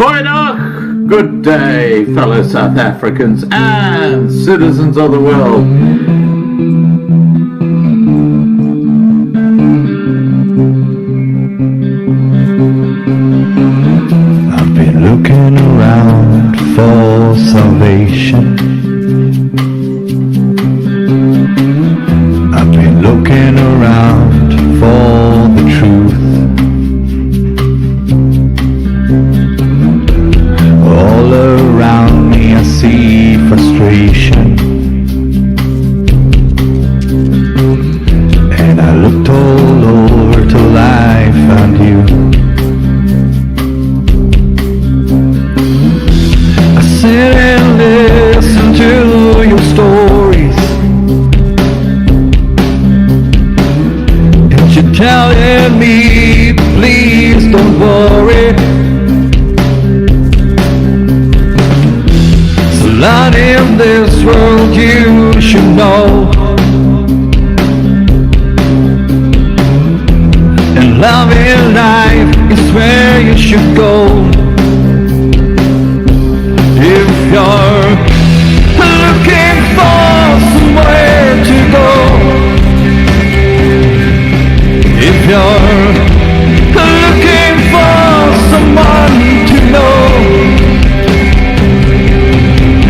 Goeiedag, good day, fellow South Africans and citizens of the world. I've been looking around for salvation. I've been looking around for the truth. All around me I see frustration, and I looked all over till I found you. I sit and listen to your stories, and you're telling me, please don't worry. Lot in this world you should know, and love in life is where you should go. If you're looking for somewhere to go, if you're looking for someone to know,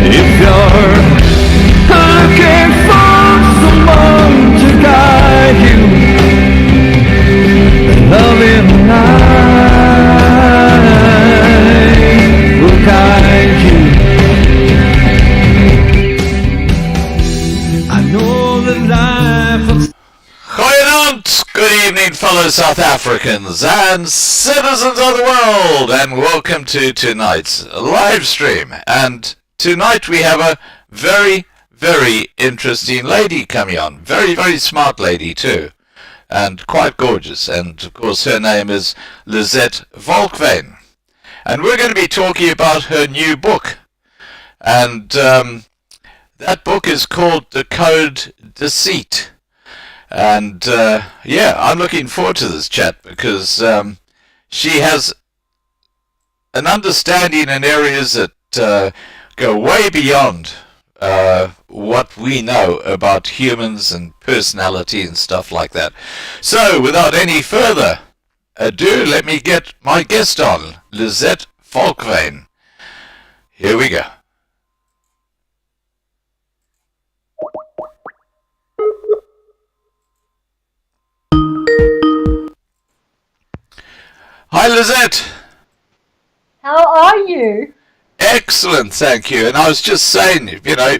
if you're looking for someone to guide you, then love in life will guide you. I know that life. Goeienaand, good evening, fellow South Africans and citizens of the world, and welcome to tonight's live stream. And tonight we have a very, very interesting lady coming on. Very, very smart lady too. And quite gorgeous. And of course her name is Lizette Volkwyn. And we're going to be talking about her new book. And that book is called DECODE DECEIT. And yeah, I'm looking forward to this chat because she has an understanding in areas that go way beyond what we know about humans and personality and stuff like that. So, without any further ado, let me get my guest on, Lizette Volkwyn. Here we go. Hi, Lizette. How are you? Excellent, thank you. And I was just saying, you know,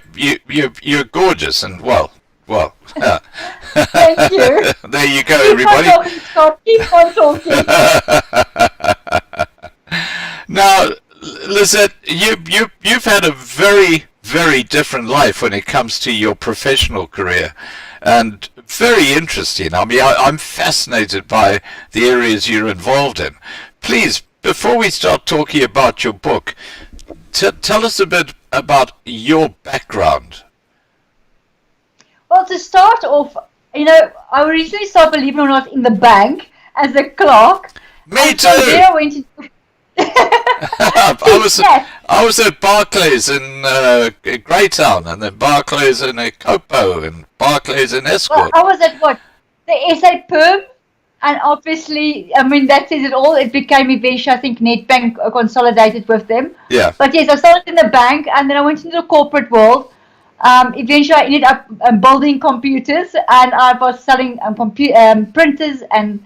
you're gorgeous, and well. Thank you. There you go, everybody. Keep on talking, Scott. Keep on talking. Now, Lizette, you've had a very, very different life when it comes to your professional career, and very interesting. I mean, I'm fascinated by the areas you're involved in. Please, before we start talking about your book, tell us a bit about your background. Well, to start off, you know, I originally started, believe it or not, in the bank as a clerk. Me too. There I went into I was at Barclays in Greytown, and then Barclays in Kopo, and Barclays in Escort. Well, I was at what? The SA Perm, and obviously, I mean, that says it all. It became eventually, I think, Nedbank consolidated with them. Yeah. But yes, I started in the bank, and then I went into the corporate world. Eventually, I ended up building computers, and I was selling printers and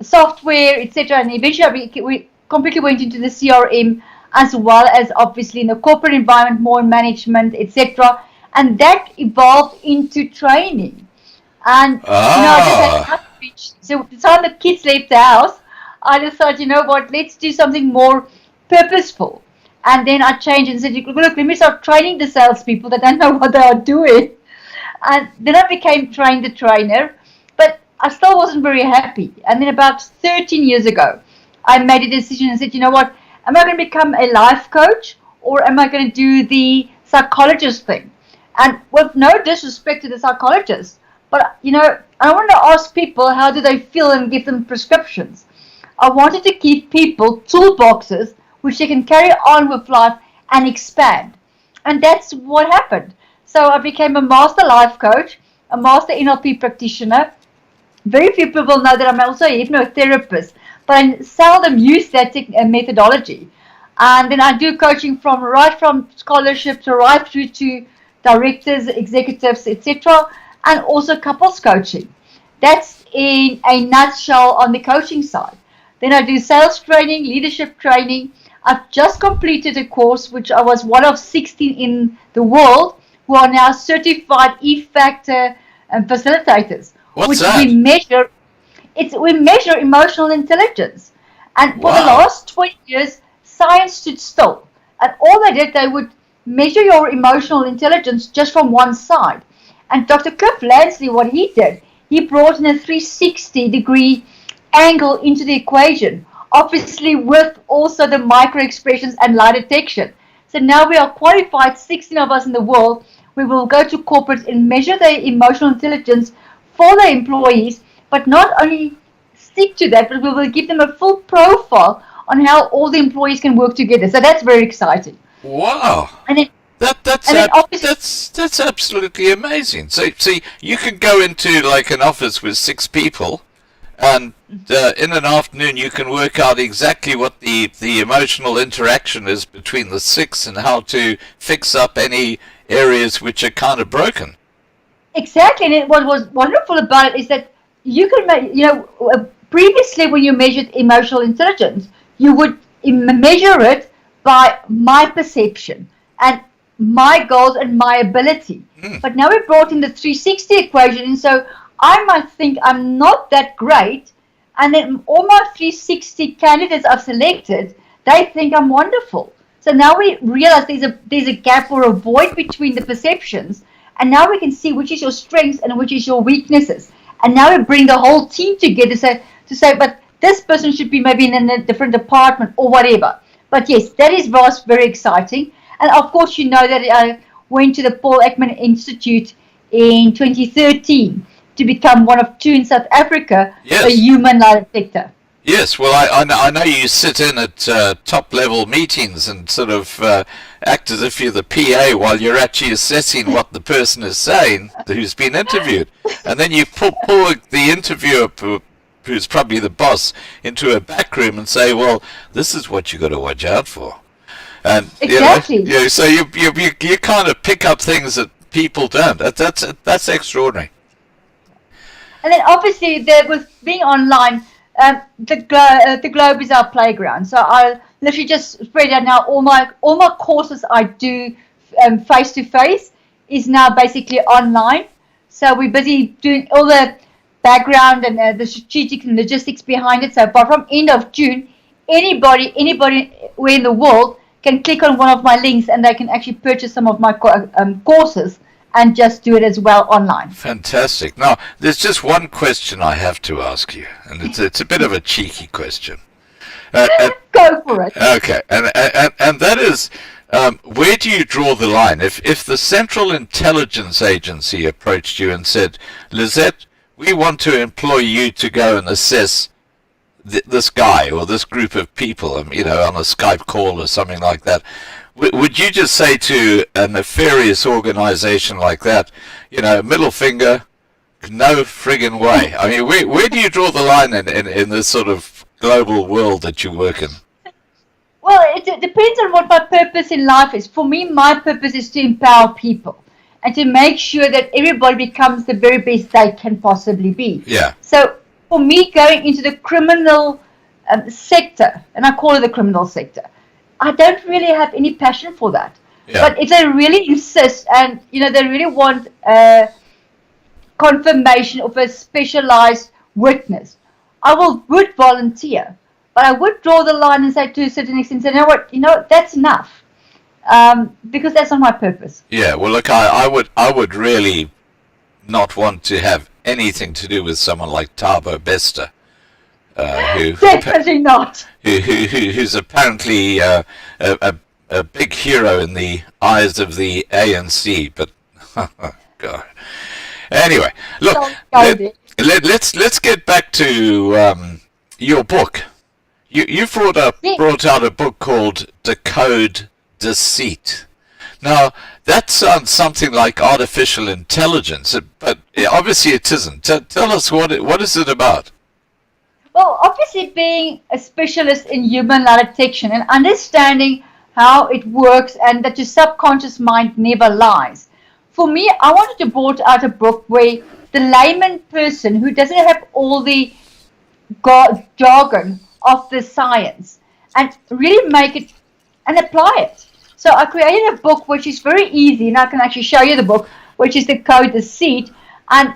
software, etc. And eventually, we completely went into the CRM, as well as obviously in the corporate environment, more management, etc. And that evolved into training. And you know, I just had outreach. So the time the kids left the house, I decided, you know what, let's do something more purposeful. And then I changed and said, look, let me start training the salespeople that don't know what they are doing. And then I became trained the trainer, but I still wasn't very happy. And then about 13 years ago, I made a decision and said, you know what, am I going to become a life coach, or am I going to do the psychologist thing? And with no disrespect to the psychologist, but, you know, I want to ask people, how do they feel, and give them prescriptions. I wanted to give people toolboxes which they can carry on with life and expand. And that's what happened. So I became a master life coach, a master NLP practitioner. Very few people know that I'm also a hypnotherapist, but I seldom use that methodology. And then I do coaching right from scholarships right through to directors, executives, etc., and also couples coaching. That's in a nutshell on the coaching side. Then I do sales training, leadership training. I've just completed a course which I was one of 16 in the world who are now certified E-Factor facilitators. What's which that? We measure emotional intelligence. And for the Wow. last 20 years, science stood still. And all they did, they would measure your emotional intelligence just from one side. And Dr. Cliff Lansley, what he did, he brought in a 360-degree angle into the equation, obviously with also the micro expressions and lie detection. So now we are qualified, 16 of us in the world. We will go to corporates and measure their emotional intelligence for their employees, but not only stick to that, but we will give them a full profile on how all the employees can work together. So that's very exciting. Wow. And then, That's absolutely amazing. So you can go into like an office with 6 people, and in an afternoon you can work out exactly what the emotional interaction is between the 6 and how to fix up any areas which are kind of broken. exactly. And what was wonderful about it is that you can previously when you measured emotional intelligence, you would measure it by my perception and my goals and my ability. But now we brought in the 360 equation, and so I might think I'm not that great, and then all my 360 candidates I've selected, they think I'm wonderful. So now we realize there's a gap or a void between the perceptions, and now we can see which is your strengths and which is your weaknesses. And now we bring the whole team together to say, but this person should be maybe in a different department or whatever. But yes, that was very exciting. And of course, you know that I went to the Paul Ekman Institute in 2013 to become one of 2 in South Africa, Yes. a human lie detector. Yes, well, I know you sit in at top-level meetings and sort of act as if you're the PA while you're actually assessing what the person is saying who's been interviewed. And then you pull the interviewer, who's probably the boss, into a back room and say, well, this is what you got to watch out for. And Exactly. so you kind of pick up things that people don't. That's extraordinary. And then obviously, with being online, the globe is our playground. So I literally just spread out now all my courses I do face to face is now basically online. So we're busy doing all the background and the strategic and logistics behind it. So but from end of June, anybody where in the world can click on one of my links and they can actually purchase some of my courses and just do it as well online. Fantastic. Now, there's just one question I have to ask you, and it's a bit of a cheeky question. Go for it. Okay, and that is, where do you draw the line? If the Central Intelligence Agency approached you and said, Lizette, we want to employ you to go and assess this guy or this group of people, on a Skype call or something like that, would you just say to a nefarious organization like that, middle finger, no friggin' way? I mean, where do you draw the line in this sort of global world that you work in? Well, it depends on what my purpose in life is. For me, my purpose is to empower people and to make sure that everybody becomes the very best they can possibly be. Yeah. So for me, going into the criminal sector, and I call it the criminal sector, I don't really have any passion for that. Yeah. But if they really insist and, they really want a confirmation of a specialized witness, I would volunteer. But I would draw the line and say to a certain extent, you know what, that's enough. Because that's not my purpose. Yeah, well, look, I would really not want to have anything to do with someone like Thabo Bester. Definitely not. Who's apparently a big hero in the eyes of the ANC, but God. Anyway, look, let's get back to your book. You Yeah. brought out a book called Decode Deceit. Now, that sounds something like artificial intelligence, but obviously it isn't. Tell us what is it about? Well, obviously, being a specialist in human lie detection and understanding how it works and that your subconscious mind never lies. For me, I wanted to bring out a book where the layman person who doesn't have all the jargon of the science and really make it and apply it. So I created a book which is very easy, and I can actually show you the book, which is DECODE DECEIT. And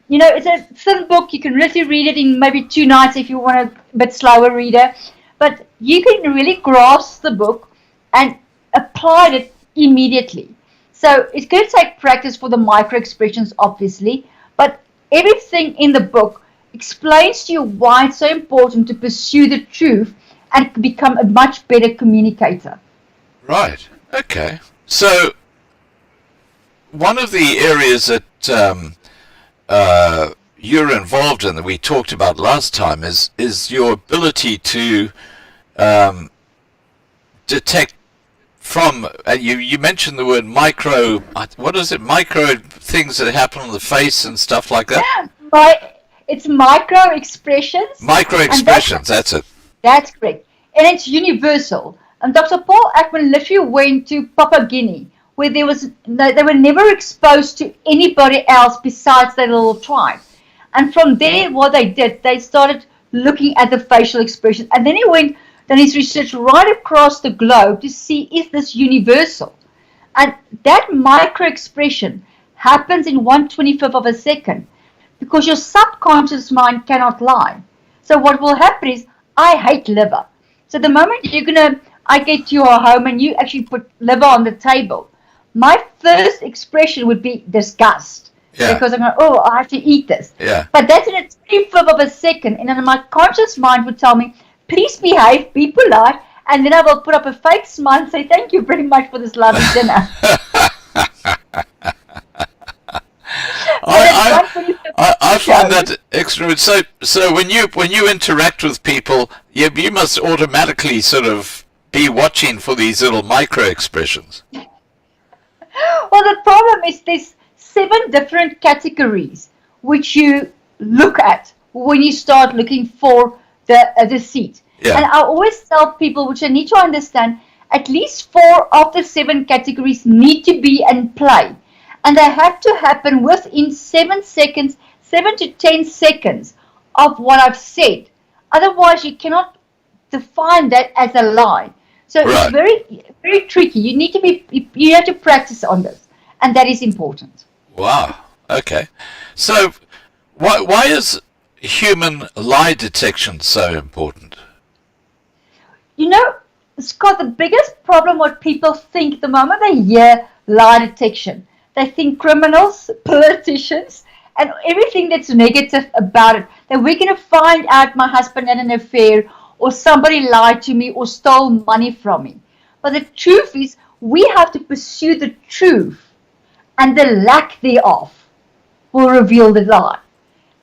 it's a thin book. You can really read it in maybe 2 nights if you want a bit slower reader. But you can really grasp the book and apply it immediately. So it's going to take practice for the micro expressions, obviously, but everything in the book explains to you why it's so important to pursue the truth and become a much better communicator. Right. Okay. So, one of the areas that you're involved in that we talked about last time is your ability to detect from, you mentioned the word micro, what is it, micro things that happen on the face and stuff like that? It's micro expressions. Micro expressions, that's it. That's correct. And it's universal. And Dr. Paul Ekman literally went to Papua Guinea, where they were never exposed to anybody else besides their little tribe. And from there, what they did, they started looking at the facial expression. And then he went, done his research right across the globe to see, is this universal? And that micro expression happens in 1/25th of a second because your subconscious mind cannot lie. So what will happen is, I hate liver. So the moment I get to your home and you actually put liver on the table, my first expression would be disgust. Yeah. Because I'm going, I have to eat this. Yeah. But that's in a 25th of a second. And then my conscious mind would tell me, please behave, be polite. And then I will put up a fake smile and say, thank you very much for this lovely dinner. I find that extra. So when you interact with people, you must automatically sort of be watching for these little micro expressions. Well, the problem is there's 7 different categories which you look at when you start looking for the deceit. Yeah. And I always tell people, which I need to understand, at least 4 of the 7 categories need to be in play. And they have to happen within 7 to 10 seconds of what I've said. Otherwise, you cannot define that as a lie. So Right. It's very, very tricky. You have to practice on this, and that is important. Wow. Okay. So why is human lie detection so important? Scott, the biggest problem what people think the moment they hear lie detection, they think criminals, politicians, and everything that's negative about it. That we're going to find out my husband had an affair, or somebody lied to me, or stole money from me. But the truth is, we have to pursue the truth, and the lack thereof will reveal the lie.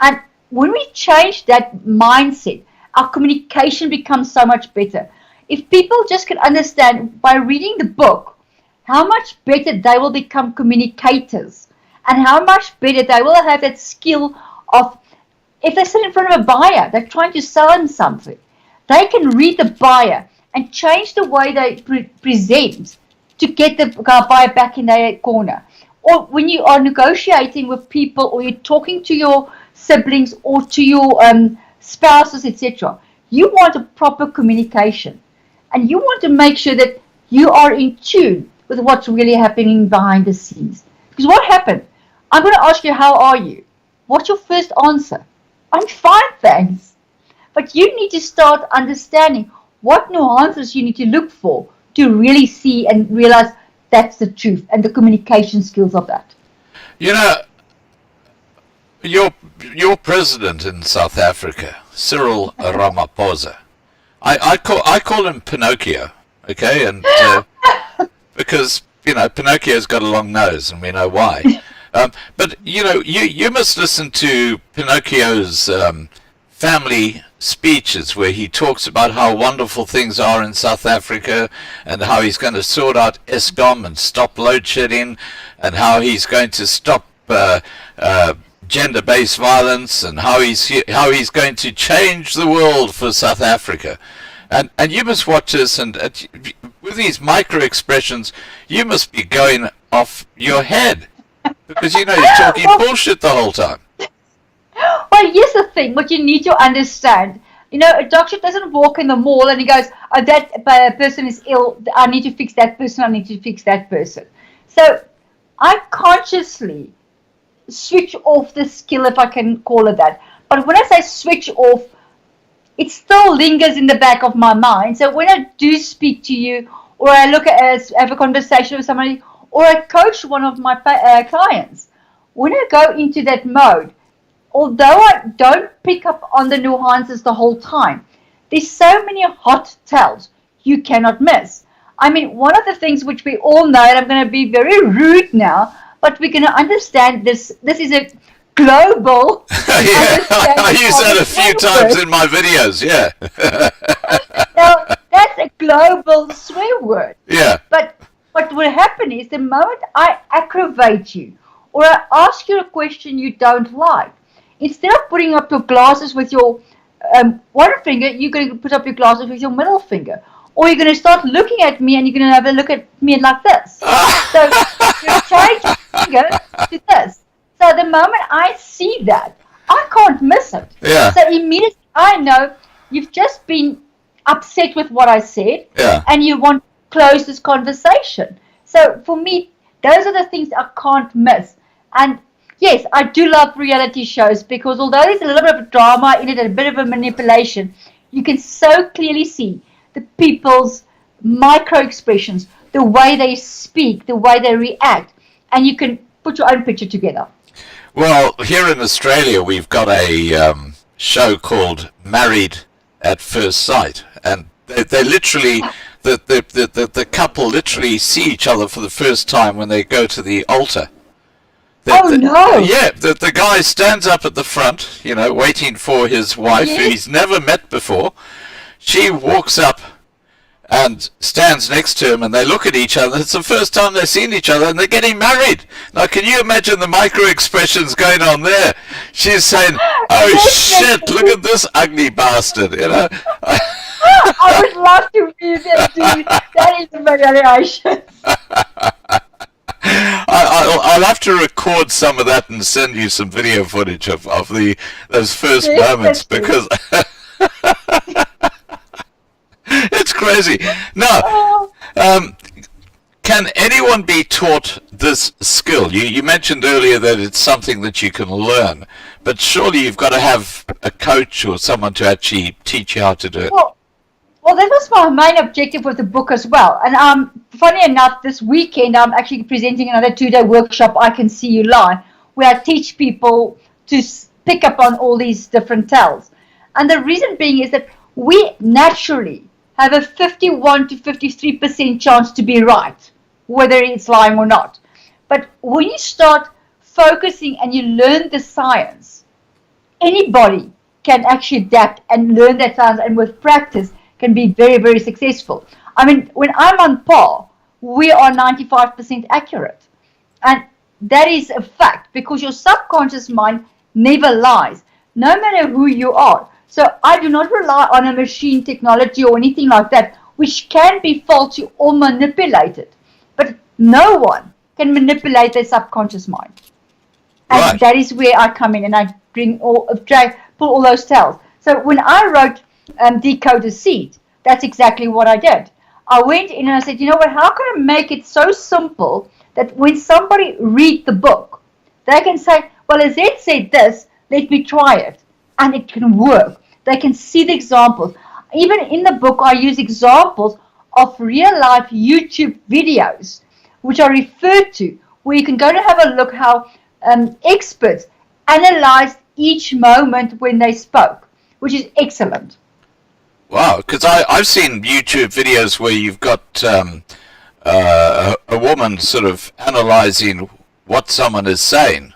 And when we change that mindset, our communication becomes so much better. If people just can understand by reading the book how much better they will become communicators, and how much better they will have that skill of, if they sit in front of a buyer, they're trying to sell them something, they can read the buyer and change the way they present to get the buyer back in their corner. Or when you are negotiating with people, or you're talking to your siblings or to your spouses, etc., you want a proper communication. And you want to make sure that you are in tune with what's really happening behind the scenes. Because what happened? I'm going to ask you, how are you? What's your first answer? I'm fine, thanks. But you need to start understanding what nuances you need to look for to really see and realize that's the truth, and the communication skills of that. Your president in South Africa, Cyril Ramaphosa, I call him Pinocchio, okay, and because Pinocchio's got a long nose, and we know why. But you must listen to Pinocchio's family speeches where he talks about how wonderful things are in South Africa and how he's going to sort out Eskom and stop load shedding and how he's going to stop gender-based violence and how he's going to change the world for South Africa. And you must watch this, and with these micro expressions, you must be going off your head because you know you're talking bullshit the whole time. Well, here's the thing, what you need to understand. You know, a doctor doesn't walk in the mall and he goes, oh, that person is ill, I need to fix that person, I need to fix that person. So I consciously switch off the skill, if I can call it that. But when I say switch off, it still lingers in the back of my mind. So when I do speak to you, or I look at have a conversation with somebody, or I coach one of my clients, when I go into that mode, although I don't pick up on the nuances the whole time, there's so many hot tells you cannot miss. I mean, one of the things which we all know, and I'm going to be very rude now, but we're going to understand this is a global. Yeah, I use that a few times in my videos, yeah. Now, that's a global swear word. Yeah. But what will happen is the moment I aggravate you, or I ask you a question you don't like, instead of putting up your glasses with your one finger, you're going to put up your glasses with your middle finger. Or you're going to start looking at me and you're going to have a look at me like this. So you change your finger to this. So the moment I see that, I can't miss it. Yeah. So immediately I know you've just been upset with what I said, and you want to close this conversation. So for me, those are the things I can't miss. And yes, I do love reality shows because although there's a little bit of drama in it and a bit of a manipulation, you can so clearly see the people's micro expressions, the way they speak, the way they react, and you can put your own picture together. Well, here in Australia, we've got a show called Married at First Sight, and they literally, the couple literally see each other for the first time when they go to the altar. No! Yeah, the guy stands up at the front, you know, waiting for his wife, who he's never met before. She walks up and stands next to him, and they look at each other. It's the first time they've seen each other, and they're getting married. Now, can you imagine the micro expressions going on there? She's saying, "Oh shit! Look at this ugly bastard!" You know. I would love to be there, dude. That is a variation. I'll have to record some of that and send you some video footage of those first moments because it's crazy. Now, can anyone be taught this skill? You mentioned earlier that it's something that you can learn, but surely you've got to have a coach or someone to actually teach you how to do it. Well, that was my main objective with the book as well. And funny enough, this weekend I'm actually presenting another 2-day workshop, I Can See You Lie, where I teach people to pick up on all these different tells. And the reason being is that we naturally have a 51 to 53% chance to be right, whether it's lying or not. But when you start focusing and you learn the science, anybody can actually adapt and learn that science, and with practice can be very, very successful. I mean, when I'm on par, we are 95% accurate. And that is a fact because your subconscious mind never lies, no matter who you are. So I do not rely on a machine technology or anything like that, which can be faulty or manipulated. But no one can manipulate their subconscious mind. And that is where I come in and I pull all those tells. So when I wrote DECODE DECEIT, that's exactly what I did. I went in and I said, you know what, how can I make it so simple that when somebody read the book, they can say, well, Lizette said this, let me try it. And it can work. They can see the examples. Even in the book, I use examples of real-life YouTube videos, which are referred to, where you can go and have a look how experts analyzed each moment when they spoke, which is excellent. Wow, because I've seen YouTube videos where you've got a woman sort of analyzing what someone is saying,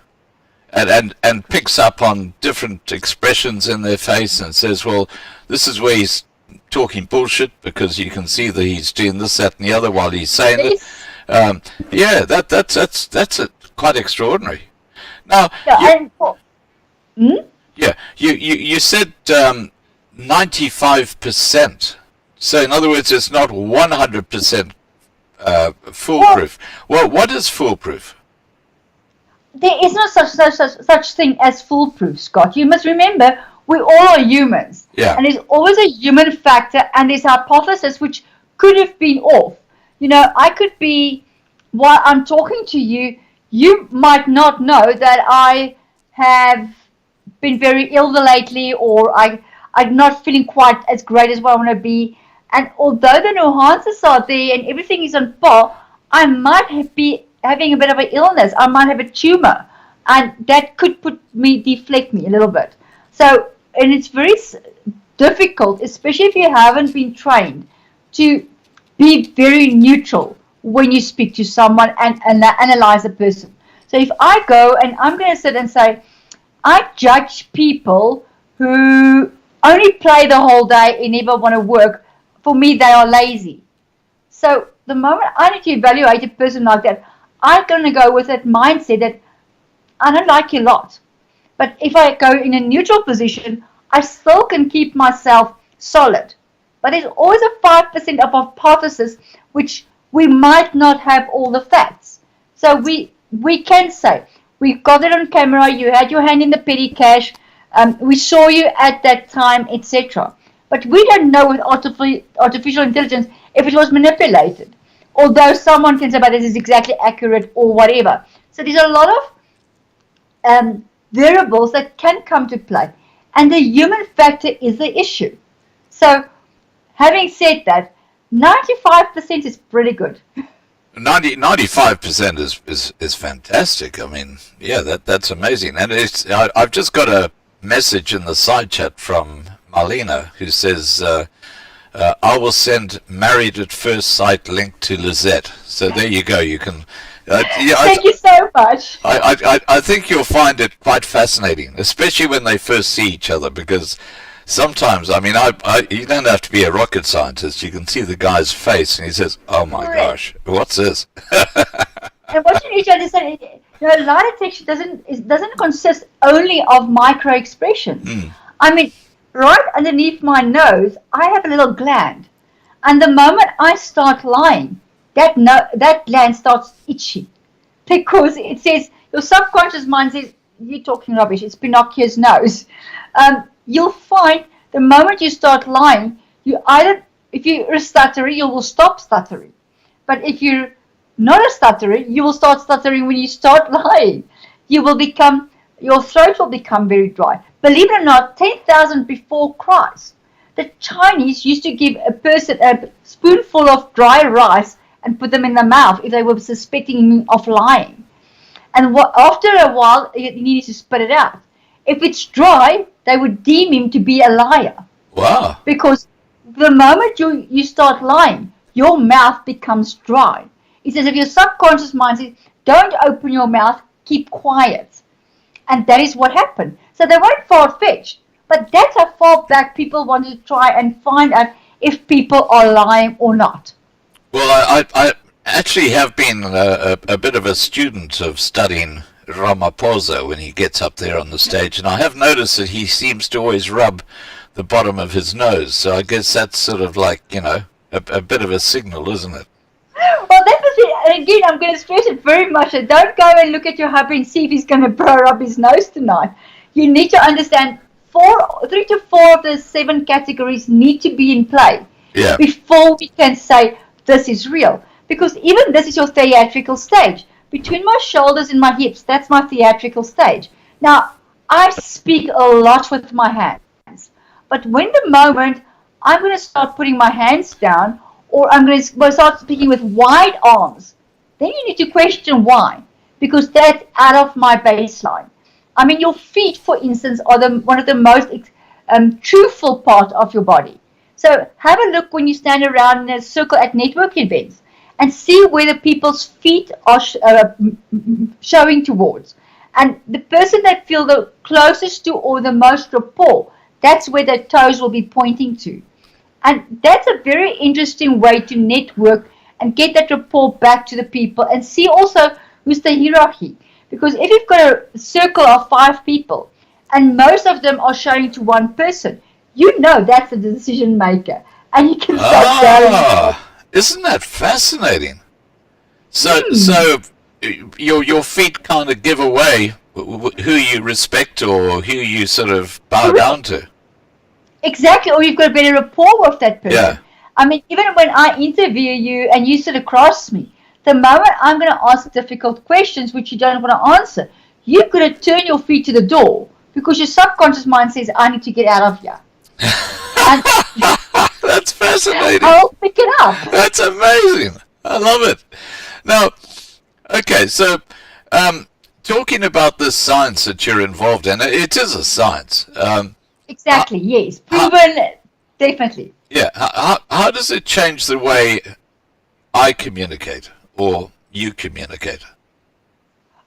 and picks up on different expressions in their face and says, well, this is where he's talking bullshit because you can see that he's doing this, that, and the other while he's saying it. Yeah, that's quite extraordinary. Now, you said 95%. So in other words, it's not 100% foolproof. Well, what is foolproof? There is no such thing as foolproof, Scott. You must remember, we all are humans. Yeah. And there's always a human factor, and there's hypothesis which could have been off. You know, I could be, while I'm talking to you, you might not know that I have been very ill having or I'm not feeling quite as great as what I want to be. And although the nuances are there and everything is on par, I might be having a bit of an illness. I might have a tumor, and that could deflect me a little bit. So, and it's very difficult, especially if you haven't been trained, to be very neutral when you speak to someone and analyze a person. So if I go and I'm going to sit and say, I judge people who only play the whole day and never want to work. For me, they are lazy. So the moment I need to evaluate a person like that, I'm going to go with that mindset that I don't like you a lot. But if I go in a neutral position, I still can keep myself solid. But there's always a 5% of hypothesis which we might not have all the facts. So we can say, we got it on camera, you had your hand in the petty cash, we saw you at that time, etc. But we don't know with artificial intelligence if it was manipulated. Although someone can say, but this is exactly accurate or whatever. So there's a lot of variables that can come to play. And the human factor is the issue. So having said that, 95% is pretty good. 95% is fantastic. I mean, yeah, that's amazing. And I've just got a message in the side chat from Marlena who says, I will send Married at First Sight link to Lizette. So there you go. You can. Thank you so much. I think you'll find it quite fascinating, especially when they first see each other, because sometimes, I mean, you don't have to be a rocket scientist. You can see the guy's face, and he says, "Oh my gosh, what's this?" And what you need to understand, lie detection doesn't consist only of micro expressions. I mean, right underneath my nose, I have a little gland, and the moment I start lying, that gland starts itching, because it says your subconscious mind says you're talking rubbish. It's Pinocchio's nose. You'll find the moment you start lying, if you're a stutterer, you will stop stuttering. But if you're not a stutterer, you will start stuttering when you start lying. Your throat will become very dry. Believe it or not, 10,000 before Christ, the Chinese used to give a person a spoonful of dry rice and put them in the mouth if they were suspecting of lying. And after a while, he needed to spit it out. If it's dry, they would deem him to be a liar. Wow. Because the moment you start lying, your mouth becomes dry. It says if your subconscious mind says, don't open your mouth, keep quiet. And that is what happened. So they weren't far-fetched. But that's how far back people wanted to try and find out if people are lying or not. Well, I actually have been a bit of a student of studying Ramaphosa when he gets up there on the stage, and I have noticed that he seems to always rub the bottom of his nose, so I guess that's sort of like, a bit of a signal, isn't it? Well, that was it. And again, I'm going to stress it very much. Don't go and look at your hubby and see if he's going to rub his nose tonight. You need to understand 3 to 4 of the 7 categories need to be in play before we can say this is real. Because even this is your theatrical stage. Between my shoulders and my hips, that's my theatrical stage. Now, I speak a lot with my hands. But when the moment I'm going to start putting my hands down, or I'm going to start speaking with wide arms, then you need to question why. Because that's out of my baseline. I mean, your feet, for instance, are one of the most truthful part of your body. So have a look when you stand around in a circle at networking events and see where the people's feet are showing towards. And the person that feel the closest to or the most rapport, that's where their toes will be pointing to. And that's a very interesting way to network and get that rapport back to the people and see also who's the hierarchy. Because if you've got a circle of 5 people and most of them are showing to one person, you know that's the decision maker. And you can start going. Isn't that fascinating? So your feet kind of give away who you respect or who you sort of bow down to. Exactly, or you've got a better rapport with that person. Yeah. I mean, even when I interview you and you sit across me, the moment I'm going to ask difficult questions which you don't want to answer, you've got to turn your feet to the door because your subconscious mind says, I need to get out of here. And That's fascinating. I'll pick it up. That's amazing. I love it. Now, okay, so talking about this science that you're involved in, it is a science. Exactly, yes. Proven, definitely. Yeah. How does it change the way I communicate or you communicate?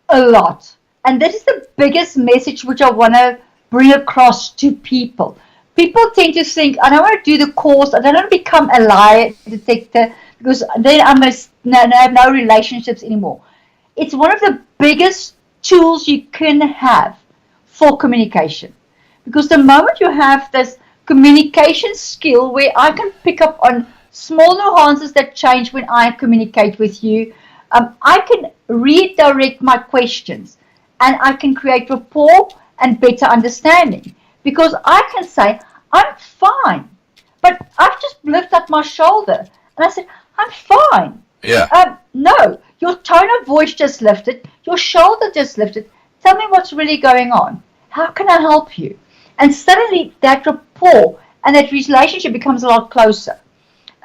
A lot. And this is the biggest message which I want to bring across to people. People tend to think, I don't want to do the course, I don't want to become a lie detector because then I'm going to have no relationships anymore. It's one of the biggest tools you can have for communication. Because the moment you have this communication skill where I can pick up on small nuances that change when I communicate with you, I can redirect my questions and I can create rapport and better understanding. Because I can say, I'm fine, but I've just lifted up my shoulder. And I said, I'm fine. Yeah. No, your tone of voice just lifted, your shoulder just lifted. Tell me what's really going on. How can I help you? And suddenly that rapport and that relationship becomes a lot closer.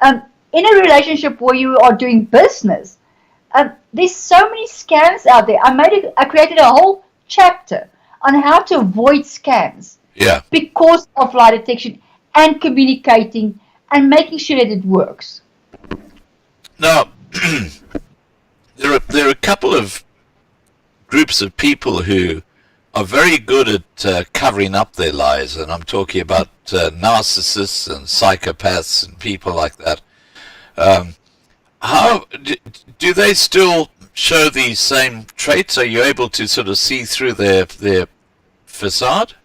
In a relationship where you are doing business, there's so many scams out there. I created a whole chapter on how to avoid scams. Yeah. Because of lie detection and communicating and making sure that it works. Now, there are a couple of groups of people who are very good at covering up their lies, and I'm talking about narcissists and psychopaths and people like that. How do they still show these same traits? Are you able to sort of see through their facade?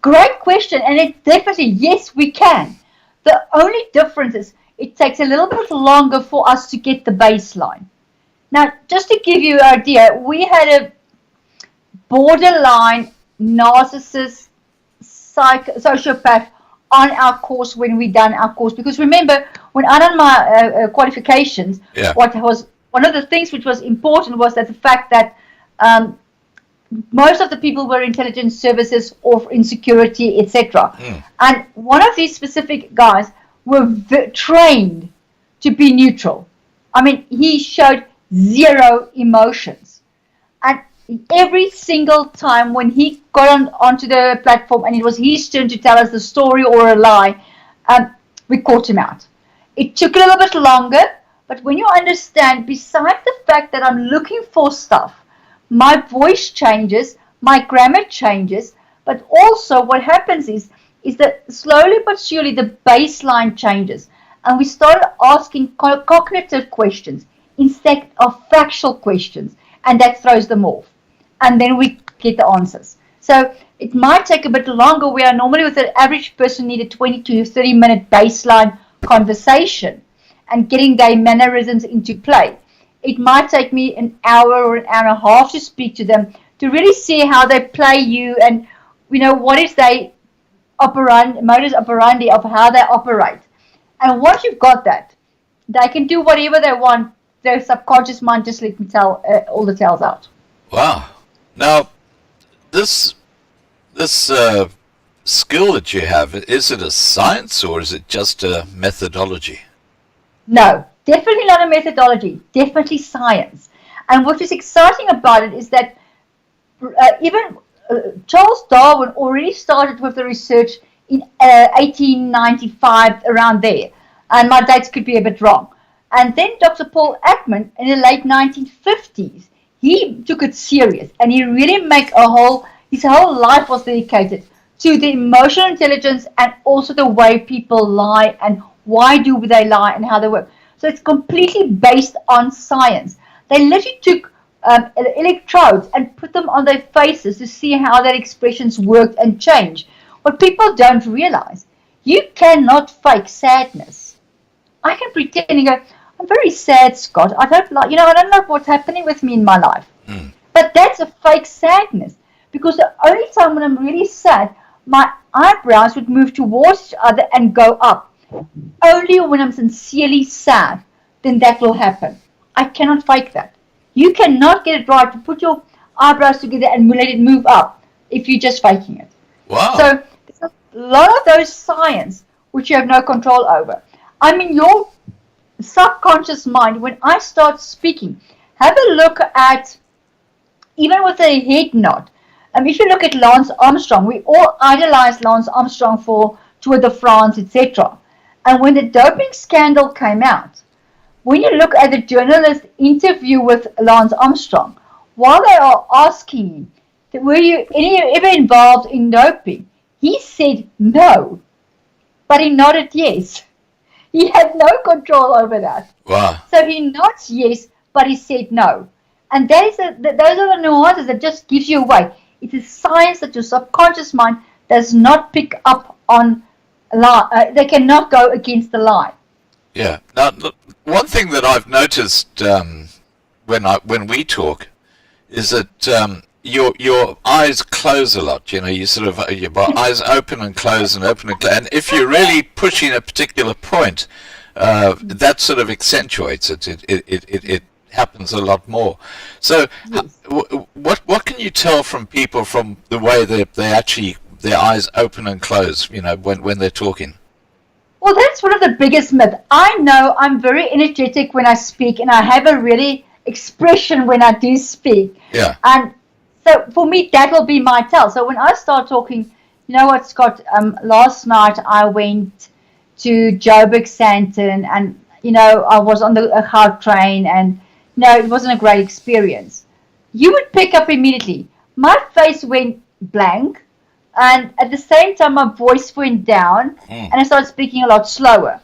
Great question, and it definitely, yes, we can. The only difference is it takes a little bit longer for us to get the baseline. Now, just to give you an idea, we had a borderline narcissist, sociopath on our course when we done our course. Because remember, when I done my qualifications, what was one of the things which was important was that the fact that most of the people were intelligence services or in security, etc. And one of these specific guys were trained to be neutral. I mean, he showed zero emotions. And every single time when he got onto the platform and it was his turn to tell us the story or a lie, we caught him out. It took a little bit longer, but when you understand, besides the fact that I'm looking for stuff, my voice changes, my grammar changes, but also what happens is that slowly but surely the baseline changes. And we started asking cognitive questions instead of factual questions, and that throws them off. And then we get the answers. So it might take a bit longer, where normally with an average person need a 20 to 30 minute baseline conversation and getting their mannerisms into play. It might take me an hour or an hour and a half to speak to them to really see how they play you and, you know, what is their modus operandi of how they operate. And once you've got that, they can do whatever they want. Their subconscious mind just let me tell all the tales out. Wow. Now, this skill that you have, is it a science or is it just a methodology? No, definitely not a methodology, definitely science. And what is exciting about it is that even Charles Darwin already started with the research in 1895, around there. And my dates could be a bit wrong. And then Dr. Paul Ekman in the late 1950s, he took it serious, and he really his whole life was dedicated to the emotional intelligence and also the way people lie and why do they lie and how they work. So it's completely based on science. They literally took electrodes and put them on their faces to see how their expressions worked and changed. What people don't realize, you cannot fake sadness. I can pretend and go, I'm very sad, Scott. I don't know what's happening with me in my life. But that's a fake sadness, because the only time when I'm really sad, my eyebrows would move towards each other and go up. Only when I'm sincerely sad, then that will happen. I cannot fake that. You cannot get it right to put your eyebrows together and let it move up if you're just faking it. Wow. So there's a lot of those science which you have no control over. I mean, your subconscious mind, when I start speaking, have a look at, even with a head nod. If you look at Lance Armstrong, we all idolized Lance Armstrong for Tour de France, etc. And when the doping scandal came out, when you look at the journalist interview with Lance Armstrong, while they are asking him, were you ever involved in doping? He said no, but he nodded yes. He had no control over that. Wow. So he nods yes, but he said no. And those are the nuances that just gives you away. It is science that your subconscious mind does not pick up on. They cannot go against the lie. Yeah. Now, look, one thing that I've noticed when we talk is that your eyes close a lot. You know, you sort of your eyes open and close and open and close. And if you're really pushing a particular point, that sort of accentuates it. It happens a lot more. So, Yes. what can you tell from people from the way they actually their eyes open and close? You know, when they're talking. Well, that's one of the biggest myths. I know I'm very energetic when I speak, and I have a really expression when I do speak. Yeah. And so for me, that will be my tell. So when I start talking, you know what, Scott? Last night I went to Joburg Sandton, and I was on the Goud train, and it wasn't a great experience. You would pick up immediately. My face went blank. And at the same time, my voice went down, and I started speaking a lot slower.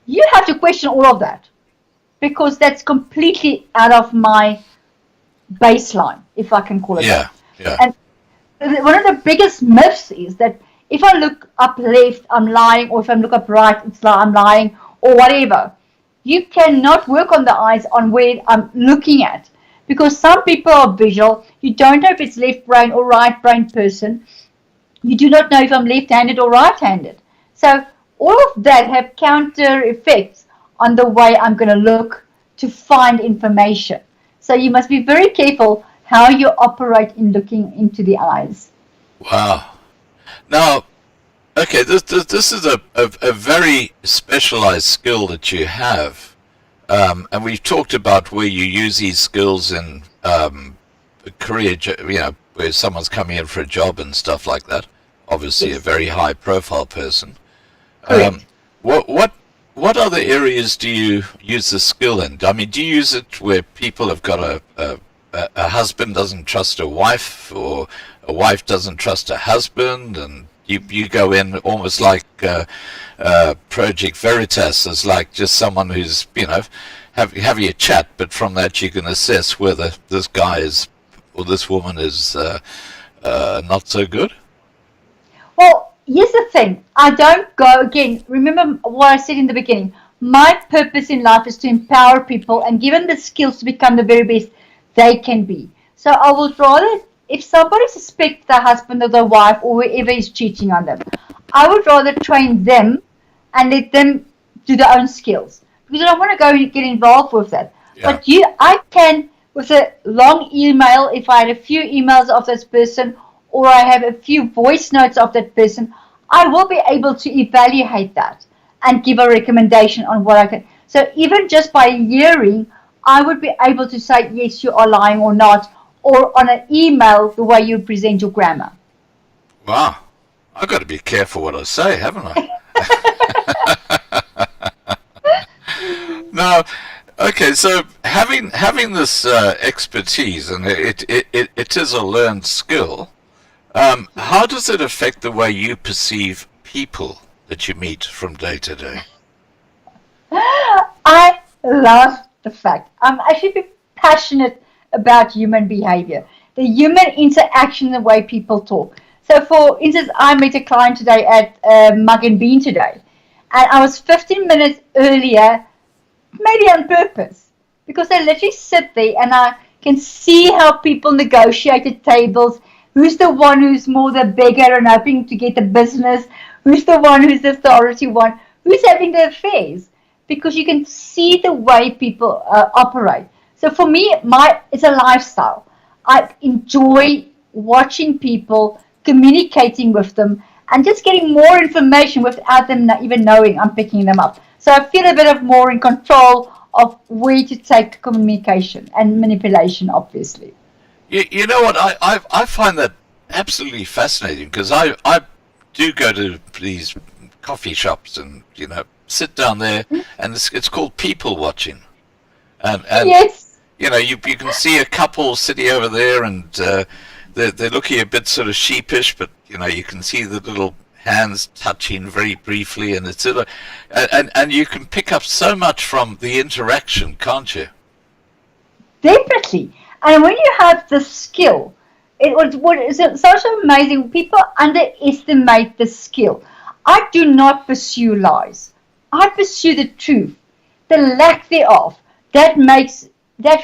You have to question all of that, because that's completely out of my baseline, if I can call it that. Yeah. And one of the biggest myths is that if I look up left, I'm lying, or if I look up right, I'm lying, or whatever. You cannot work on the eyes on where I'm looking at, because some people are visual. You don't know if it's left brain or right brain person. You do not know if I'm left-handed or right-handed. So all of that have counter effects on the way I'm going to look to find information. So you must be very careful how you operate in looking into the eyes. Wow. Now, okay, this is a very specialized skill that you have. And we've talked about where you use these skills in career, where someone's coming in for a job and stuff like that. Obviously, Yes. a very high-profile person. Correct. What other areas do you use the skill in? I mean, do you use it where people have got a husband doesn't trust a wife, or a wife doesn't trust a husband, and you go in almost like Project Veritas, as like just someone who's having a chat, but from that you can assess whether this guy is or this woman is not so good? Well, here's the thing. I don't go, again, remember what I said in the beginning. My purpose in life is to empower people and give them the skills to become the very best they can be. So I would rather, if somebody suspects their husband or their wife or whoever is cheating on them, I would rather train them and let them do their own skills. Because I don't want to go and get involved with that. Yeah. But I can, with a long email, if I had a few emails of this person, or I have a few voice notes of that person, I will be able to evaluate that and give a recommendation on what I can. So even just by hearing, I would be able to say, yes, you are lying or not, or on an email, the way you present your grammar. Wow. I've got to be careful what I say, haven't I? Now, Okay, so having this expertise, and it is a learned skill. How does it affect the way you perceive people that you meet from day to day? I love the fact I'm actually passionate about human behavior, the human interaction, the way people talk. So, for instance, I met a client today at Mug and Bean today, and I was 15 minutes earlier, maybe on purpose, because I literally sit there and I can see how people negotiate at tables. Who's the one who's more the beggar and hoping to get the business? Who's the one who's the authority one? Who's having the affairs? Because you can see the way people operate. So for me, it's a lifestyle. I enjoy watching people, communicating with them, and just getting more information without them even knowing I'm picking them up. So I feel a bit of more in control of where to take communication and manipulation, obviously. You know what? I find that absolutely fascinating, because I do go to these coffee shops and sit down there, and it's called people watching, and Yes. you can see a couple sitting over there, and they're looking a bit sort of sheepish, but you can see the little hands touching very briefly, and it's and you can pick up so much from the interaction, can't you? Definitely. And when you have the skill, it's such amazing. People underestimate the skill. I do not pursue lies. I pursue the truth, the lack thereof. That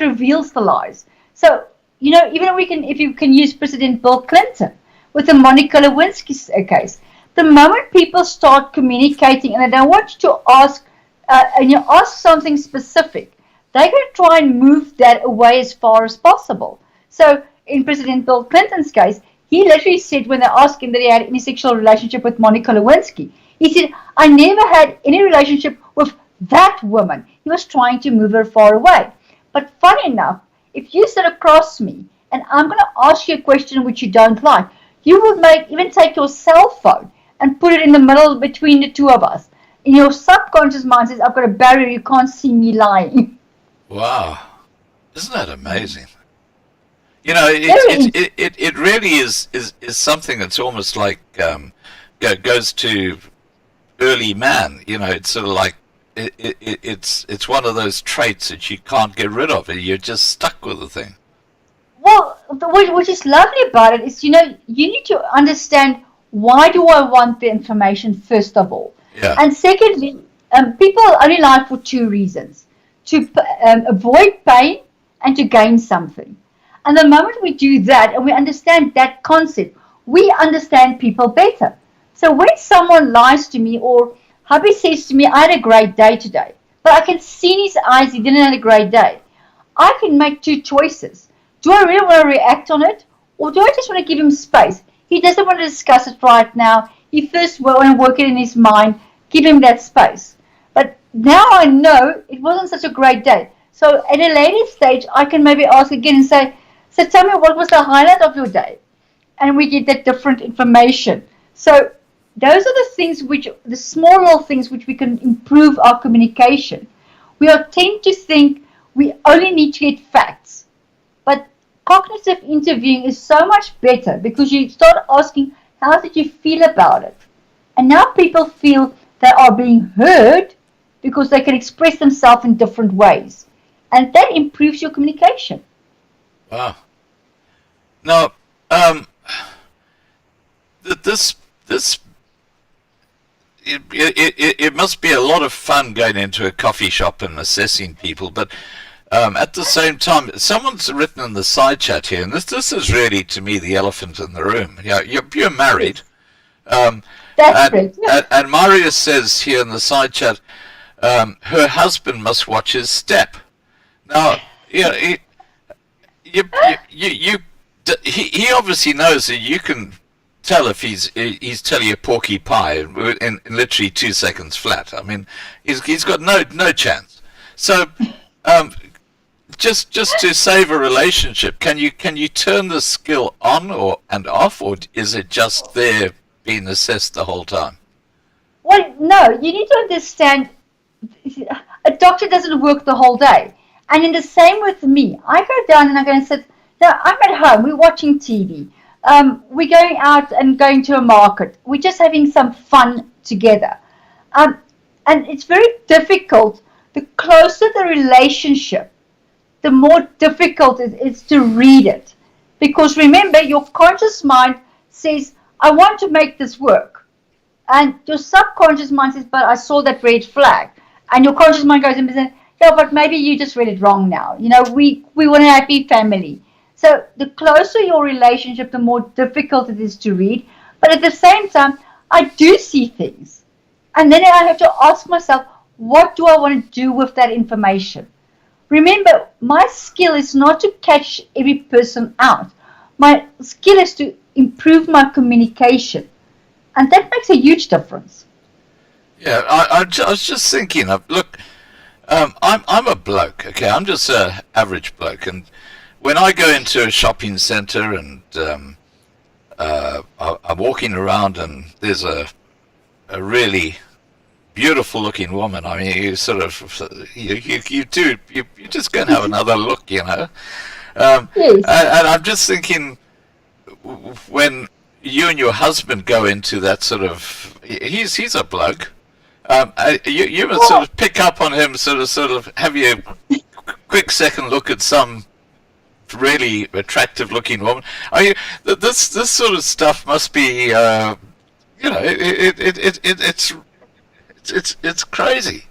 reveals the lies. So, even if you can use President Bill Clinton with the Monica Lewinsky case, the moment people start communicating and they don't want you to ask, and you ask something specific, they're going to try and move that away as far as possible. So in President Bill Clinton's case, he literally said, when they asked him that he had any sexual relationship with Monica Lewinsky, he said, I never had any relationship with that woman. He was trying to move her far away. But funny enough, if you sit across me and I'm going to ask you a question which you don't like, you would even take your cell phone and put it in the middle between the two of us. In your subconscious mind says, I've got a barrier, you can't see me lying. Wow, isn't that amazing? It really is something that's almost like goes to early man. It's sort of like it's one of those traits that you can't get rid of. You're just stuck with the thing. Well, what is lovely about it is, you need to understand, why do I want the information, first of all? Yeah. And secondly, people only lie for two reasons: to avoid pain and to gain something. And the moment we do that and we understand that concept, we understand people better. So when someone lies to me, or hubby says to me, I had a great day today, but I can see in his eyes he didn't have a great day, I can make two choices. Do I really want to react on it, or do I just want to give him space? He doesn't want to discuss it right now. He first want to work it in his mind. Give him that space. But now I know it wasn't such a great day. So at a later stage, I can maybe ask again and say, so tell me, what was the highlight of your day? And we get that different information. So those are the small little things which we can improve our communication. We tend to think we only need to get facts. But cognitive interviewing is so much better, because you start asking, how did you feel about it? And now people feel they are being heard because they can express themselves in different ways. And that improves your communication. Wow. Now, it must be a lot of fun going into a coffee shop and assessing people, but at the same time, someone's written in the side chat here, and this is really, to me, the elephant in the room. You're married. That's great. And Maria says here in the side chat, her husband must watch his step. Now, he obviously knows that you can tell if he's telling you porky pie in literally 2 seconds flat. I mean, he's got no chance. So, just to save a relationship, can you turn the skill on and off, or is it just there being assessed the whole time? Well, no, you need to understand. A doctor doesn't work the whole day. And in the same with me, I go down and I'm going to sit, no, I'm at home, we're watching TV. We're going out and going to a market. We're just having some fun together. And it's very difficult. The closer the relationship, the more difficult it is to read it. Because remember, your conscious mind says, I want to make this work. And your subconscious mind says, but I saw that red flag. And your conscious mind goes and says, yeah, but maybe you just read it wrong now. You know, we want a happy family. So the closer your relationship, the more difficult it is to read. But at the same time, I do see things. And then I have to ask myself, what do I want to do with that information? Remember, my skill is not to catch every person out. My skill is to improve my communication. And that makes a huge difference. Yeah, I was just thinking, look, I'm a bloke, okay? I'm just an average bloke. And when I go into a shopping centre and I'm walking around and there's a really beautiful looking woman, I mean, you sort of, you just go and have another look, you know? Yes. And I'm just thinking, when you and your husband go into that sort of, he's a bloke, you must sort of pick up on him, sort of have your quick second look at some really attractive looking woman. I mean, this sort of stuff must be, you know, it's crazy.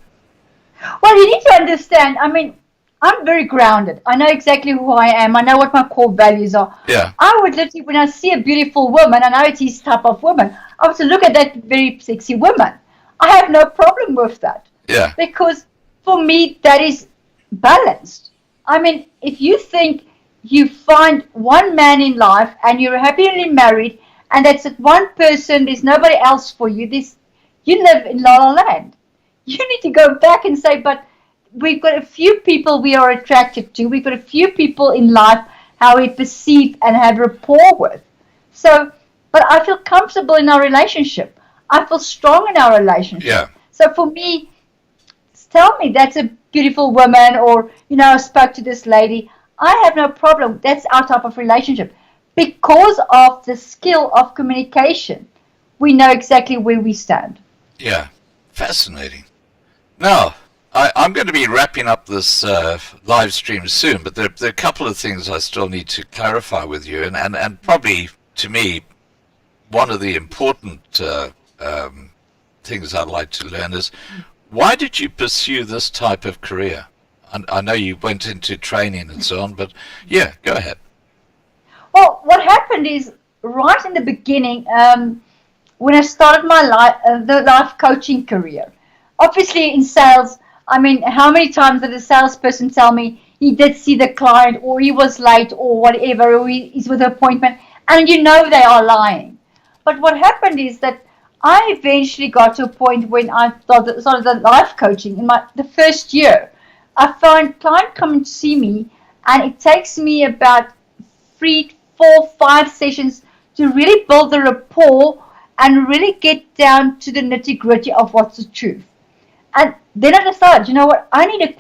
Well, you need to understand, I mean, I'm very grounded. I know exactly who I am. I know what my core values are. Yeah. I would literally, when I see a beautiful woman, I know it's his type of woman, I would say, look at that very sexy woman. I have no problem with that. Yeah. Because for me, that is balanced. I mean, if you think you find one man in life and you're happily married and that's it, one person, there's nobody else for you, you live in La La Land. You need to go back and say, but we've got a few people we are attracted to. We've got a few people in life how we perceive and have rapport with. So, but I feel comfortable in our relationship. I feel strong in our relationship. Yeah. So for me, tell me that's a beautiful woman, or, you know, I spoke to this lady. I have no problem. That's our type of relationship. Because of the skill of communication, we know exactly where we stand. Yeah. Fascinating. Now, I'm going to be wrapping up this live stream soon, but there are a couple of things I still need to clarify with you, and probably, to me, one of the important things I'd like to learn is, why did you pursue this type of career? I know you went into training and so on, but yeah, go ahead. Well, what happened is, right in the beginning, when I started my life coaching career, obviously in sales, I mean, how many times did a salesperson tell me he did see the client, or he was late, or whatever, or he's with an appointment, and you know they are lying. But what happened is that I eventually got to a point when I started the life coaching in the first year. I found client come to see me, and it takes me about 3, 4, 5 sessions to really build the rapport and really get down to the nitty-gritty of what's the truth. And then I decided, you know what, I need a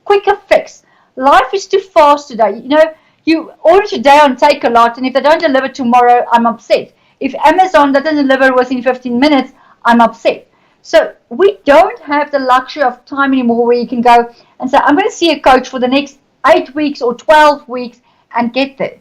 quicker fix. Life is too fast today. You know, you order today on Take-A-Lot, and if they don't deliver tomorrow, I'm upset. If Amazon doesn't deliver within 15 minutes, I'm upset. So we don't have the luxury of time anymore where you can go and say, I'm going to see a coach for the next 8 weeks or 12 weeks and get there.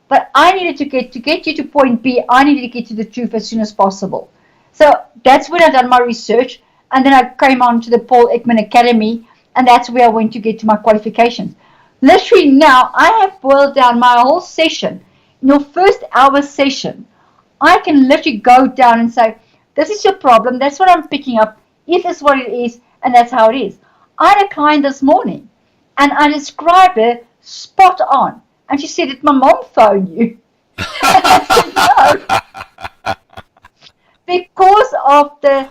But I needed to get you to point B, I needed to get to the truth as soon as possible. So that's when I done my research, and then I came on to the Paul Ekman Academy, and that's where I went to get to my qualifications. Literally now, I have boiled down my whole session. In your first hour session, I can literally go down and say, this is your problem, that's what I'm picking up, it is what it is, and that's how it is. I had a client this morning, and I described it spot on. And she said, did my mom phone you? I said, no. Because of the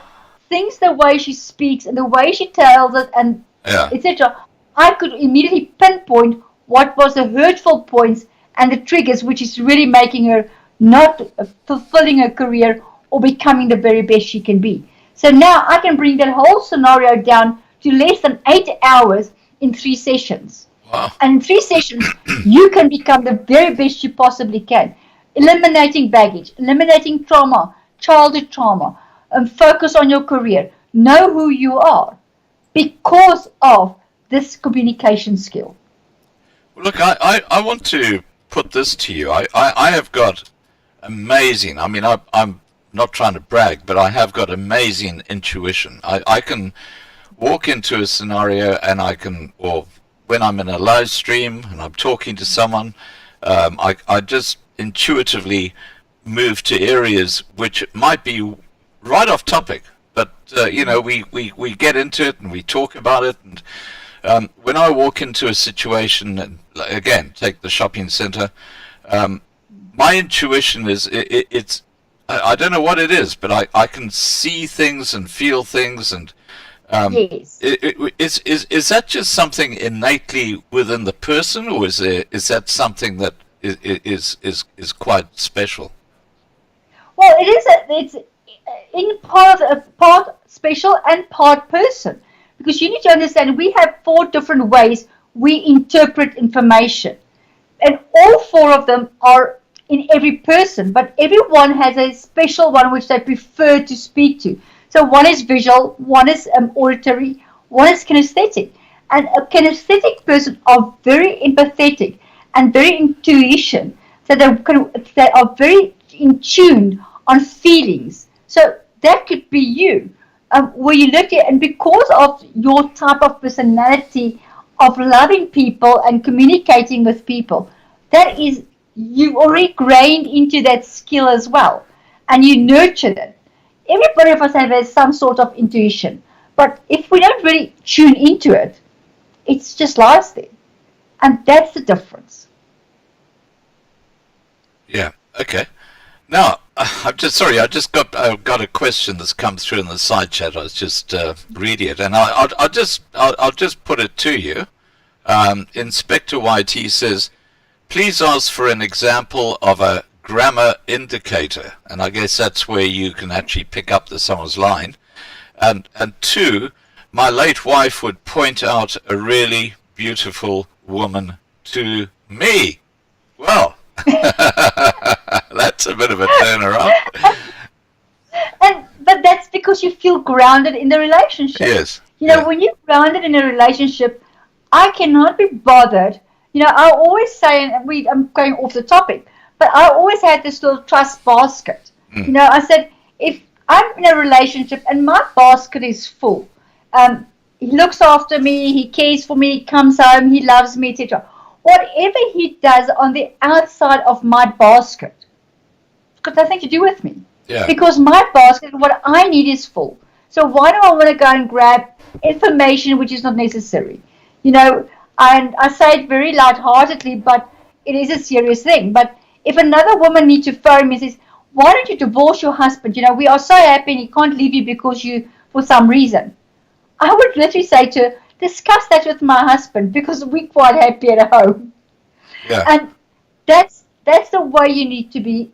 things, the way she speaks and the way she tells it, and etc., I could immediately pinpoint what was the hurtful points and the triggers, which is really making her not fulfilling her career or becoming the very best she can be. So now I can bring that whole scenario down to less than 8 hours in 3 sessions. Wow. And in 3 sessions, you can become the very best you possibly can. Eliminating baggage, eliminating trauma, childhood trauma, and focus on your career. Know who you are because of this communication skill. Look, I want to put this to you. I have got amazing, I mean, I'm not trying to brag, but I have got amazing intuition. I can walk into a scenario and I can, or when I'm in a live stream and I'm talking to someone, I just intuitively move to areas which might be right off topic, but we get into it and we talk about it. And when I walk into a situation, and again, take the shopping center, my intuition is it's I don't know what it is, but I can see things and feel things, and Yes. is that just something innately within the person, or is that something that is quite special? Well, it's in part special and part person, because you need to understand we have 4 different ways we interpret information, and all 4 of them are in every person, but everyone has a special one which they prefer to speak to. So one is visual, one is auditory, one is kinesthetic, and a kinesthetic person are very empathetic and very intuition, so they are very in tune on feelings. So that could be you, where you look at, and because of your type of personality of loving people and communicating with people, that is, you've already grained into that skill as well, and you nurtured it. Everybody of us has some sort of intuition, but if we don't really tune into it, it's just lies there, and that's the difference. Yeah. Okay. Now, I'm just sorry. I've got a question that's come through in the side chat. I was just reading it, and I'll just put it to you. Inspector YT says, please ask for an example of a grammar indicator, and I guess that's where you can actually pick up that someone's line. And 2, my late wife would point out a really beautiful woman to me. Well, that's a bit of a turnaround. But that's because you feel grounded in the relationship. Yes. When you're grounded in a relationship, I cannot be bothered. I always say, and I'm going off the topic, but I always had this little trust basket. I said, if I'm in a relationship and my basket is full, he looks after me, he cares for me, he comes home, he loves me, etc. Whatever he does on the outside of my basket, it's got nothing to do with me. Yeah. Because my basket, what I need is full. So why do I want to go and grab information which is not necessary? And I say it very lightheartedly, but it is a serious thing. But if another woman needs to phone me and says, why don't you divorce your husband? We are so happy and he can't leave you because for some reason. I would literally say to her, discuss that with my husband because we're quite happy at home. Yeah. And that's the way you need to be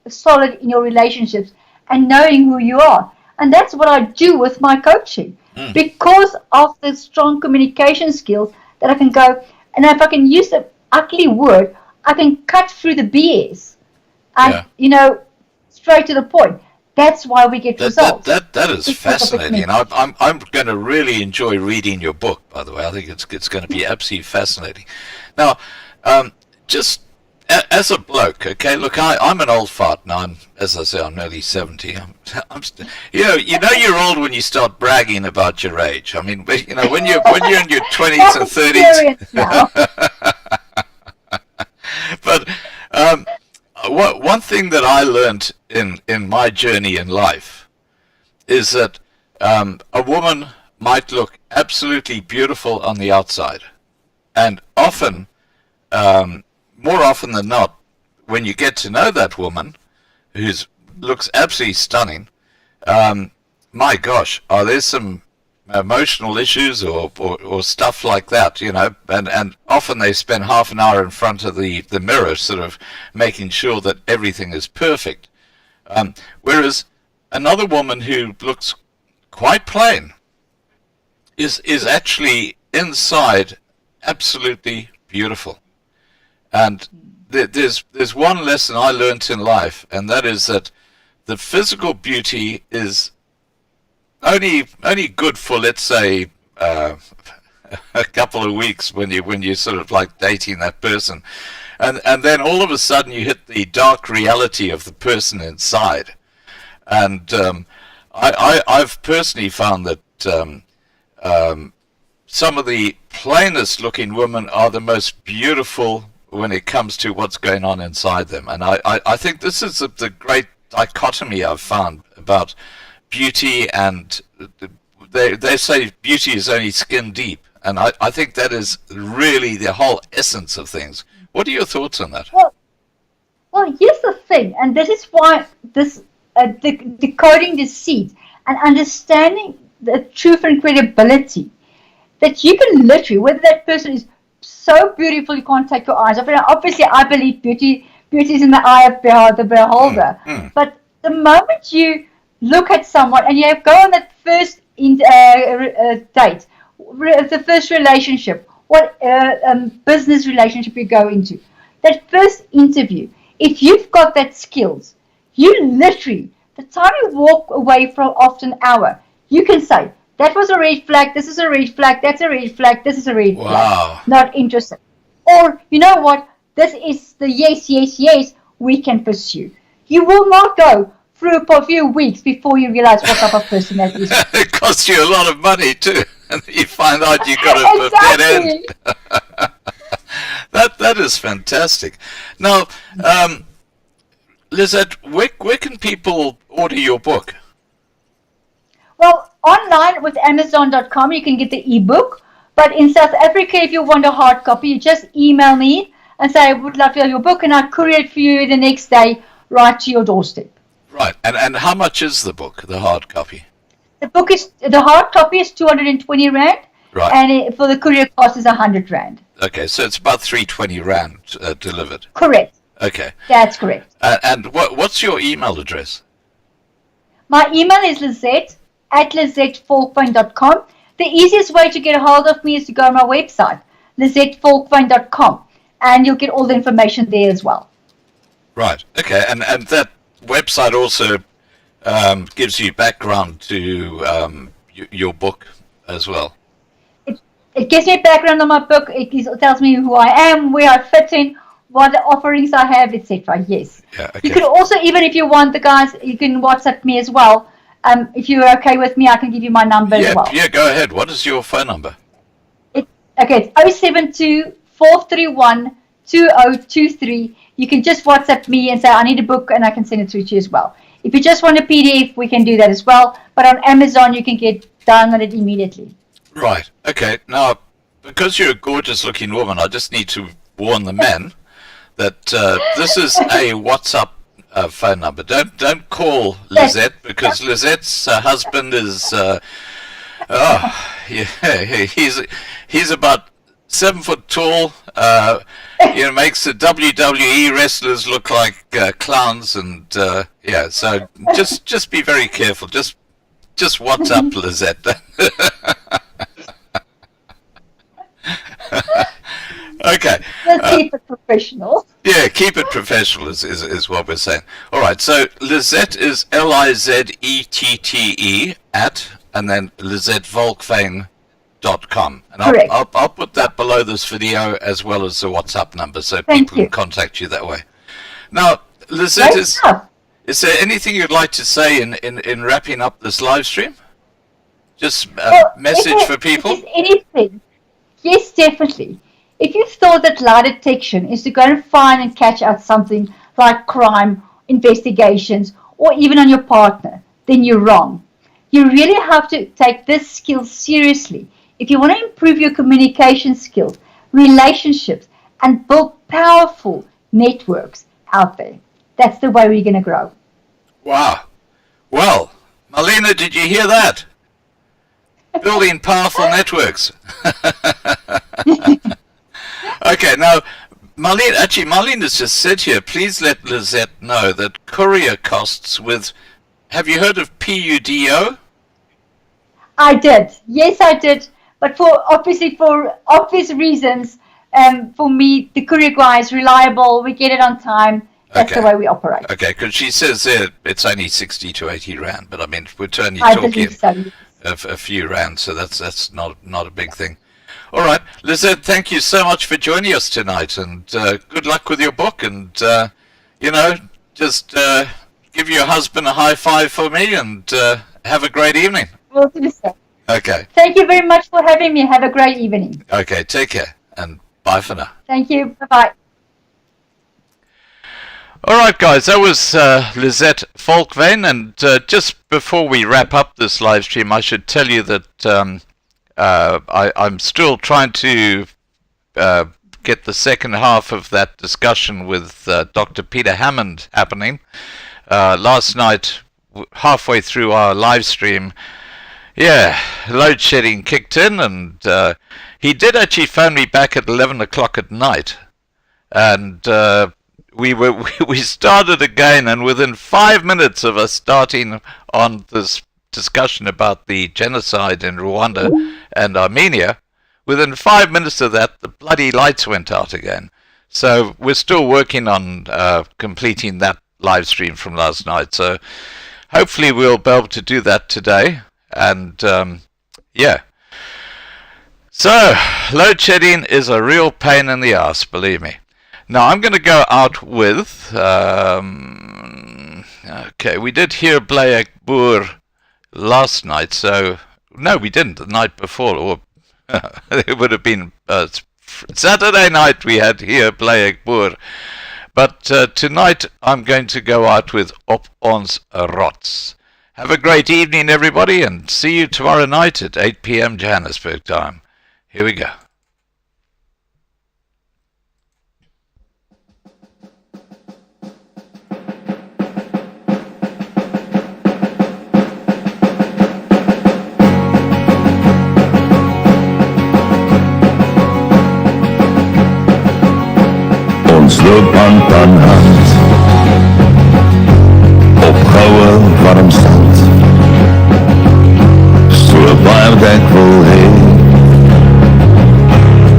solid in your relationships and knowing who you are. And that's what I do with my coaching. Because of the strong communication skills that I can go, and if I can use the ugly word, I can cut through the BS and, straight to the point. That's why we get results. That is fascinating. I'm going to really enjoy reading your book, by the way. I think it's going to be absolutely fascinating. Now, just as a bloke, okay, look, I'm an old fart now. As I say, I'm nearly 70. You're old when you start bragging about your age. I mean, when you're in your 20s and 30s. But one thing that I learned in my journey in life is that a woman might look absolutely beautiful on the outside, and often, more often than not, when you get to know that woman, who looks absolutely stunning, my gosh, are there some emotional issues or stuff like that, and often they spend half an hour in front of the mirror sort of making sure that everything is perfect. Whereas another woman who looks quite plain is actually inside absolutely beautiful. And there's one lesson I learned in life, and that is that the physical beauty is only good for, let's say, a couple of weeks when you sort of like dating that person, and then all of a sudden you hit the dark reality of the person inside. And I've personally found that some of the plainest looking women are the most beautiful when it comes to what's going on inside them. And I think this is the great dichotomy I've found about beauty, and they say beauty is only skin deep, and I think that is really the whole essence of things. What are your thoughts on that? Well, here's the thing, and this is why this decoding deceit and understanding the truth and credibility, that you can literally, whether that person is so beautiful you can't take your eyes off. And obviously, I believe beauty is in the eye of the beholder. But the moment you look at someone and you go on that first date, the first relationship, what business relationship you go into, that first interview, if you've got that skills, you literally, the time you walk away from after an hour, you can say, that was a red flag, this is a red flag, that's a red flag, this is a red flag. Not interested. Or, you know what, this is the yes, we can pursue. You will not go through for a few weeks before you realize what type of person that is. It costs you a lot of money too, and you find out you've got a dead end. That is fantastic. Now, Lizette, where can people order your book? Well, online with Amazon.com, you can get the ebook. But in South Africa, if you want a hard copy, you just email me and say, I would love to have your book, and I'll courier it for you the next day, right to your doorstep. Right. And how much is the book, the hard copy? The hard copy is 220 Rand. Right. And for the courier cost is 100 Rand. Okay, so it's about 320 Rand delivered. Correct. Okay. That's correct. And what's your email address? My email is Lizette@LizetteVolkwyn.com. The easiest way to get a hold of me is to go on my website, LizetteVolkwyn.com, and you'll get all the information there as well. Right. Okay. And that website also gives you background to your book as well. It gives me a background on my book. It tells me who I am, where I fit in, what offerings I have, etc. Yes. Yeah, okay. You can also, even if you want, the guys, you can WhatsApp me as well. If you're okay with me, I can give you my number as well. Yeah, go ahead. What is your phone number? It's 072-431-2023. You can just WhatsApp me and say, I need a book, and I can send it through to you as well. If you just want a PDF, we can do that as well. But on Amazon, you can get downloaded immediately. Right. Okay. Now, because you're a gorgeous-looking woman, I just need to warn the men that this is a WhatsApp phone number. Don't call Lizette, because Lizette's husband is he's about 7 foot tall. Makes the WWE wrestlers look like clowns, and so just be very careful. Just WhatsApp Lizette. Okay. Let's keep it professional. Yeah, keep it professional is what we're saying. All right, so Lizette is LIZETTE and then LizetteVolkwyn.com. And I'll put that below this video as well as the WhatsApp number, so people can contact you that way. Now, Lizette, is there anything you'd like to say in wrapping up this live stream? Just a message for people? If anything, yes, definitely. If you thought that lie detection is to go and find and catch out something like crime, investigations, or even on your partner, then you're wrong. You really have to take this skill seriously. If you want to improve your communication skills, relationships, and build powerful networks out there, that's the way we're going to grow. Wow. Well, Marlena, did you hear that? Building powerful networks. Okay, now, Marlena's just said here, please let Lizette know that courier costs with, have you heard of PUDO? I did. Yes, I did. But for obvious reasons, for me, the courier guy is reliable. We get it on time. That's the way we operate. Okay, because she says there it's only 60 to 80 rand, but I mean we're only I talking believe so. a few rand, so that's not a big thing. All right, Lizette, thank you so much for joining us tonight, and good luck with your book. And just give your husband a high five for me, and have a great evening. We'll do so. Okay. Thank you very much for having me. Have a great evening. Okay, take care, and bye for now. Thank you. Bye-bye. Alright guys, that was Lizette Volkwyn, and just before we wrap up this live stream, I should tell you that I'm still trying to get the second half of that discussion with Dr. Peter Hammond happening. Last night, halfway through our live stream, load shedding kicked in, and he did actually phone me back at 11 o'clock at night, and we started again, and within 5 minutes of us starting on this discussion about the genocide in Rwanda and Armenia, within 5 minutes of that, the bloody lights went out again. So we're still working on completing that live stream from last night. So hopefully we'll be able to do that today. And so load shedding is a real pain in the ass, believe me. Now I'm going to go out with, okay, we did hear Blaek Boer last night, so, no we didn't, the night before, or it would have been Saturday night we had here Blaek Boer, but tonight I'm going to go out with Op Ons Rots. Have a great evening everybody, and see you tomorrow night at 8 p.m. Johannesburg time. Here we go. Ons loop hand aan hand op goue warm sand, so baie wat ek wil hê,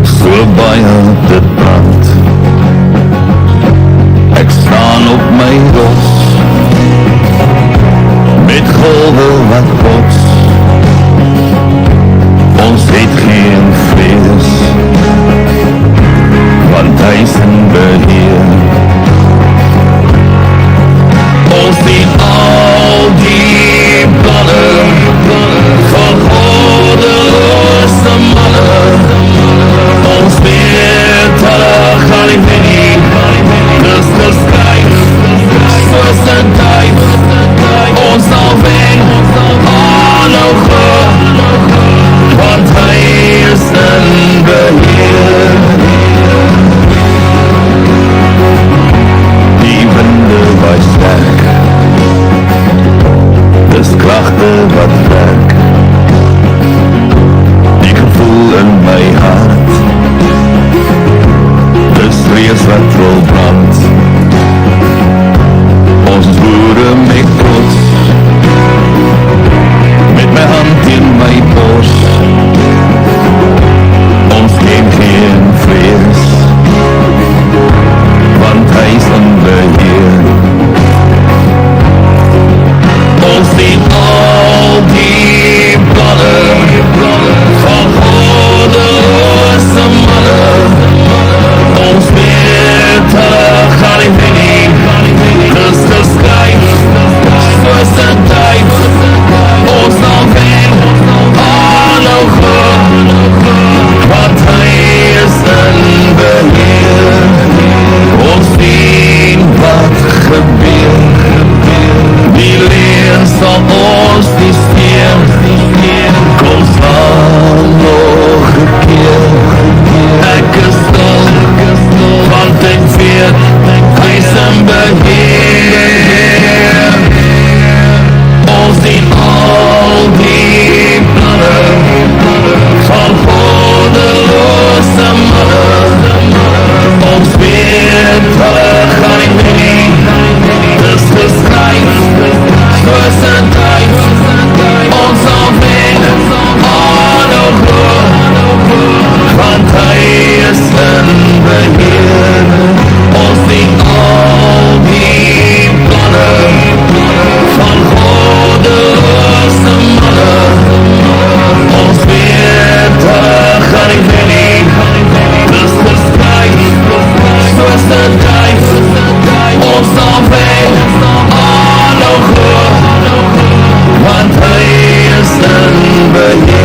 so baie dit brand. Ek staan op my rots met golwe wat bots. Ons het geen vrees, want hy is in beheer. Ons sien al die planne van goddeloze mannen. Ons weet hulle gaan nie wen, dis te skryf soos 'n duif. Ons sal wen, aanhou gaan, want hy is in beheer. eerste tijd, ons dan weer aan nog goed, want hij is een beheer.